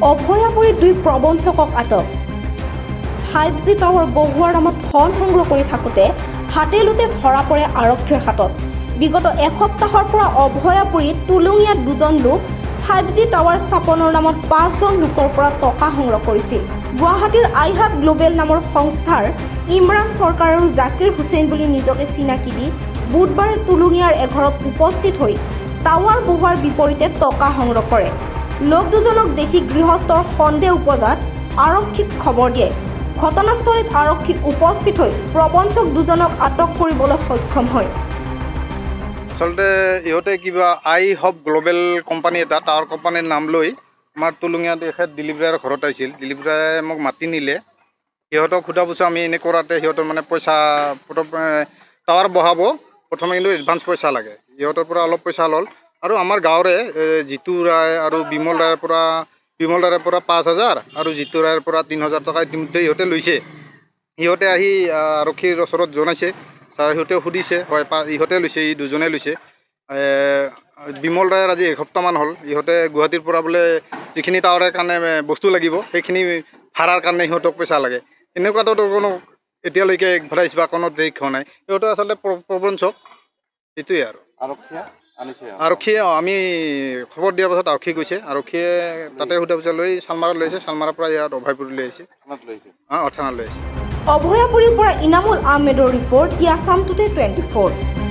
অভয়াপুৰীত 2 প্ৰবঞ্চকক আটক 5G tower বহুৱাৰ নামত ধন সংগ্ৰহ কৰি থাকোঁতে হাতেলোতে ধৰা পৰে আৰক্ষীৰ হাতত বিগত এসপ্তাহৰ পৰা অভয়াপুৰীত তুলুঙীয়া 2জন লোক 5G টাৱাৰ স্থাপনৰ নামত 5জন লোকৰ পৰা টকা সংগ্ৰহ কৰিছিল গুৱাহাটীৰ আইহাব গ্লোবেল নামৰ সংস্থাৰ ইমৰান চৰকাৰ আৰু জাকিৰ হুছেইন বুলি নিজকে চিনাকি দি বুধবাৰে তুলুঙীয়াৰ এঘৰত উপস্থিত হৈ টাৱাৰ বহুৱাৰ বিপৰীতে টকা সংগ্ৰহ কৰে লোক দুজনক দেখি গৃহস্থৰ সন্দেহ উপজাত আৰক্ষীক খবৰ দিয়ে ঘটনাস্থলীত আৰক্ষী উপস্থিত হৈ প্ৰবঞ্চক দুজনক আটক কৰিবলৈ সক্ষম হয় আচলতে ইহঁতে কিবা আই হব গ্লোবেল কোম্পানী এটা টাৱাৰ কোম্পানীৰ নাম লৈ আমাৰ তুলুঙীয়া তেখেত দিলীপ ৰায়ৰ ঘৰত আহিছিল দিলীপ ৰায়ে মোক মাতি নিলে সিহঁতক সোধা পোছা আমি এনে কৰাতে সিহঁতৰ মানে পইচা টাৱাৰ বহাব প্ৰথমে কিন্তু এডভান্স পইচা লাগে সিহঁতৰ পৰা অলপ পইচা ল'ল আৰু আমাৰ গাঁৱৰে জিতু ৰায় আৰু বিমল ৰায়ৰ পৰা 5,000 আৰু জিতু ৰায়ৰ পৰা 3,000 টকা ইতিমধ্যে ইহঁতে লৈছে ইহঁতে আহি আৰক্ষীৰ ওচৰত জনাইছে ছাৰ সিহঁতেও সুধিছে হয় ইহঁতে লৈছে ই দুজনে লৈছে বিমল ৰায়ৰ আজি এসপ্তাহমান হ'ল ইহঁতে গুৱাহাটীৰ পৰা বোলে যিখিনি টাৱাৰৰ কাৰণে বস্তু লাগিব সেইখিনি ভাড়াৰ কাৰণে সিহঁতক পইচা লাগে এনেকুৱাতো কোনো এতিয়ালৈকে এডভাৰটাইজ বা কোনো দেখ হোৱা নাই সিহঁতে আচলতে প্ৰবঞ্চক সেইটোৱে আৰু আৰক্ষীয়ে আমি খবৰ দিয়াৰ পাছত আৰক্ষী গৈছে আৰক্ষীয়ে তাতে সোধা পোছা লৈ চালমাৰাত লৈছে চালমাৰাৰ পৰা ইয়াত অভয়পুৰী লৈ আহিছে থানাত লৈ আহিছে অভয়াপুৰীৰ পৰা ইনামুল আহমেদৰ ৰিপৰ্ট দি আছাম টুডে 24